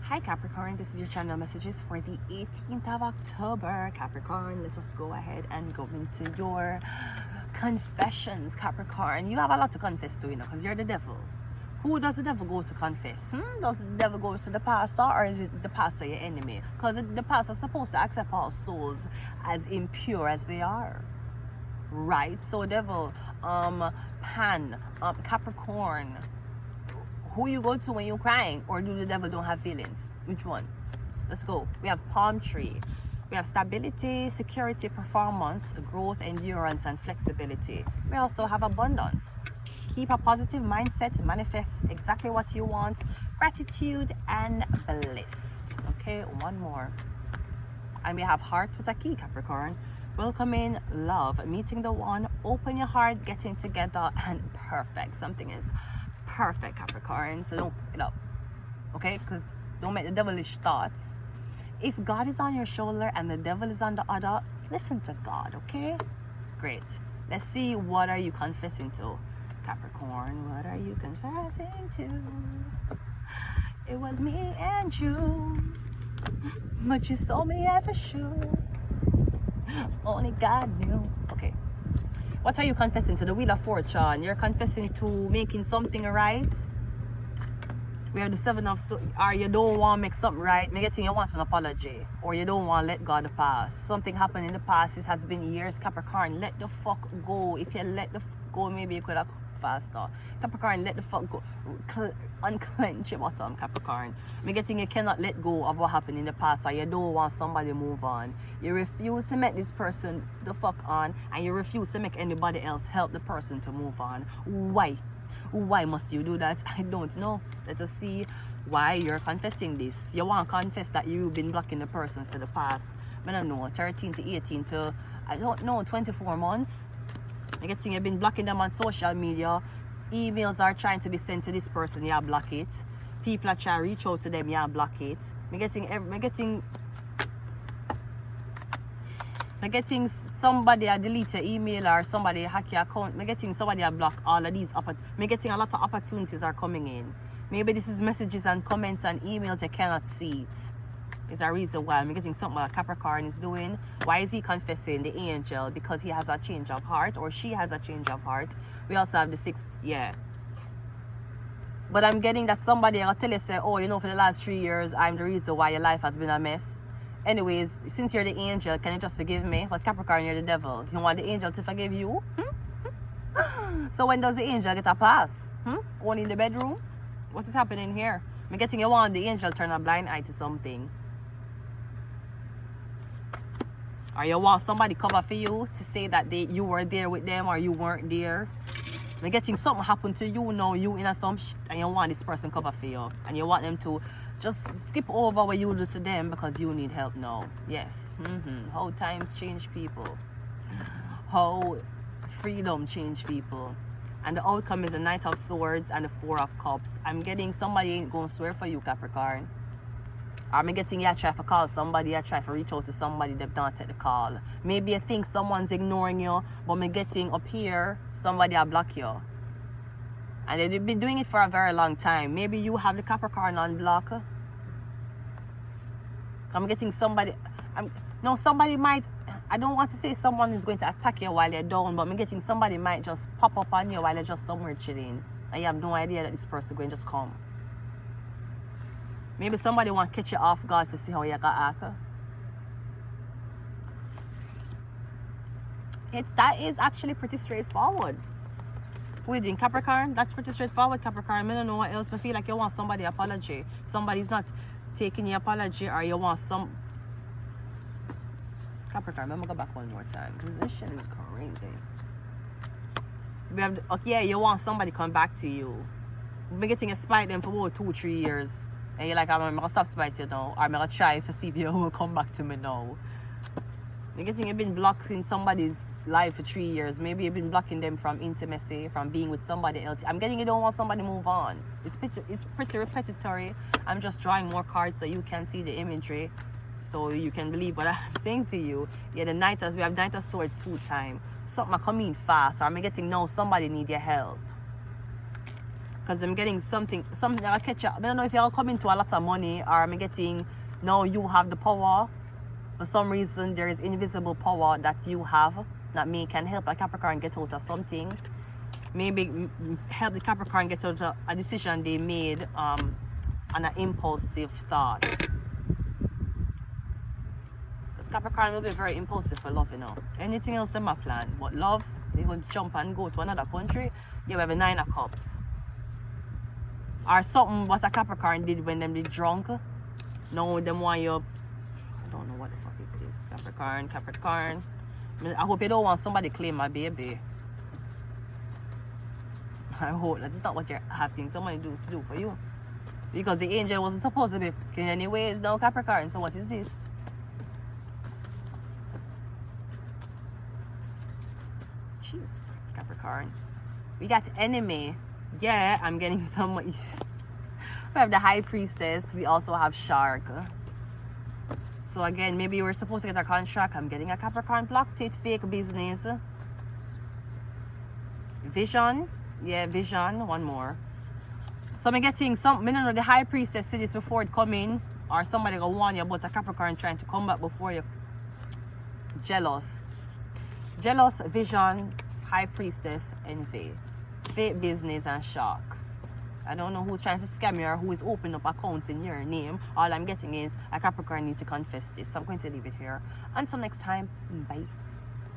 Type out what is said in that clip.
Hi Capricorn, this is your channel messages for the 18th of October. Capricorn, let us go ahead and go into your confessions. Capricorn, you have a lot to confess to, because you're the devil. Who does the devil go to confess? Does the devil go to the pastor, or is it the pastor your enemy? Because the pastor is supposed to accept all souls as impure as they are. Right? So devil, Capricorn, who you go to when you're crying, or do the devil don't have feelings? Which one? Let's go. We have palm tree. We have stability, security, performance, growth, endurance, and flexibility. We also have abundance. Keep a positive mindset, manifest exactly what you want, gratitude, and blessed. Okay, one more. And we have heart with a key, Capricorn. Welcoming, love, meeting the one, open your heart, getting together, and perfect. Something is perfect, Capricorn. So don't pick it up, okay? Because don't make the devilish thoughts. If God is on your shoulder and the devil is on the other, listen to God, okay? Great. Let's see, what are you confessing to, Capricorn? What are you confessing to? It was me and you, but you sold me as a shoe. Only God knew. Okay. What are you confessing to? The Wheel of Fortune. You're confessing to making something right. We have the Seven of Swords. Or you don't want to make something right. Maybe you want an apology. Or you don't want to let go of the past. Something happened in the past. It has been years. Capricorn, let the fuck go. If you let the fuck go, maybe you could have faster. Capricorn, let the fuck go. Unclench your bottom, Capricorn. Me getting you cannot let go of what happened in the past, or you don't want somebody to move on. You refuse to make this person the fuck on, and you refuse to make anybody else help the person to move on. Why? Why must you do that? I don't know. Let us see why you're confessing this. You want to confess that you've been blocking the person for the past, I don't know, 13 to 18 to, I don't know, 24 months. I get you've been blocking them on social media. Emails are trying to be sent to this person, you block it. People are trying to reach out to them, you block it. I'm getting somebody a delete your email, or somebody hack your account. I'm getting somebody a block all of these. I'm getting a lot of opportunities are coming in. Maybe this is messages and comments and emails you cannot see it. Is a reason why I'm getting something that Capricorn is doing. Why is he confessing? The angel, because he has a change of heart, or she has a change of heart. We also have the 6, yeah. But I'm getting that somebody will tell you, say, oh, for the last 3 years, I'm the reason why your life has been a mess. Anyways, since you're the angel, can you just forgive me? But Capricorn, you're the devil. You want the angel to forgive you? So when does the angel get a pass? Only in the bedroom? What is happening here? I'm getting you want the angel turn a blind eye to something. Or you want somebody cover for you to say that you were there with them, or you weren't there. I'm getting something happen to you now, you in some shit, and you want this person cover for you. And you want them to just skip over what you do to them because you need help now. Yes. How times change people. How freedom change people. And the outcome is the Knight of Swords and the Four of Cups. I'm getting somebody ain't gonna swear for you, Capricorn. Or I'm getting you try to call somebody, I try to reach out to somebody, they've not take the call. Maybe you think someone's ignoring you, but me getting up here, somebody will block you. And they've been doing it for a very long time. Maybe you have the Capricorn on block. I'm getting somebody, somebody might, I don't want to say someone is going to attack you while you're down, but I'm getting somebody might just pop up on you while you're just somewhere chilling. And you have no idea that this person is going to just come. Maybe somebody want to catch you off guard to see how you got act. That is actually pretty straightforward. What are you doing, Capricorn? That's pretty straightforward, Capricorn. I don't know what else. I feel like you want somebody apology. Somebody's not taking your apology, or you want some... Capricorn, let me go back one more time, because this shit is crazy. We have, okay, you want somebody come back to you. We've been getting a spite them for about 2-3 years. And you're like, I'm going to stop spite you now. Or I'm going to try to see if you will come back to me now. You're getting, you've been blocking somebody's life for 3 years. Maybe you've been blocking them from intimacy, from being with somebody else. I'm getting you don't want somebody to move on. It's pretty repetitive. I'm just drawing more cards so you can see the imagery. So you can believe what I'm saying to you. Yeah, we have Knight of Swords 2 times. Something coming fast. Or I'm getting, no, somebody need your help. Because I'm getting something that catch up. I don't know if y'all come into a lot of money, or I'm getting, now you have the power. For some reason, there is invisible power that you have that may can help a Capricorn get out of something. Maybe help the Capricorn get out of a decision they made on an impulsive thought. Because Capricorn will be very impulsive for love, you know. Anything else in my plan, but love, they will jump and go to another country. You have a 9 of Cups. Or something what a Capricorn did when them did drunk. Now them want you. I don't know what the fuck is this. Capricorn. I hope you don't want somebody claim my baby. I hope that's not what you're asking somebody to do for you. Because the angel wasn't supposed to be in any ways now Capricorn. So what is this? Jeez, it's Capricorn. We got enemy. Yeah, I'm getting some. We have the High Priestess. We also have Shark. So again, maybe you were supposed to get a contract. I'm getting a Capricorn. Blocked it. Fake business. Vision. Yeah, vision. One more. So I'm getting some. I don't know, the High Priestess said this before it come in. Or somebody go warn you about a Capricorn trying to come back before you. Jealous. Jealous, vision, High Priestess, envy. Fake business and Shark. I don't know who's trying to scam you or who is opening up accounts in your name. All I'm getting is a Capricorn need to confess this. So I'm going to leave it here. Until next time, bye.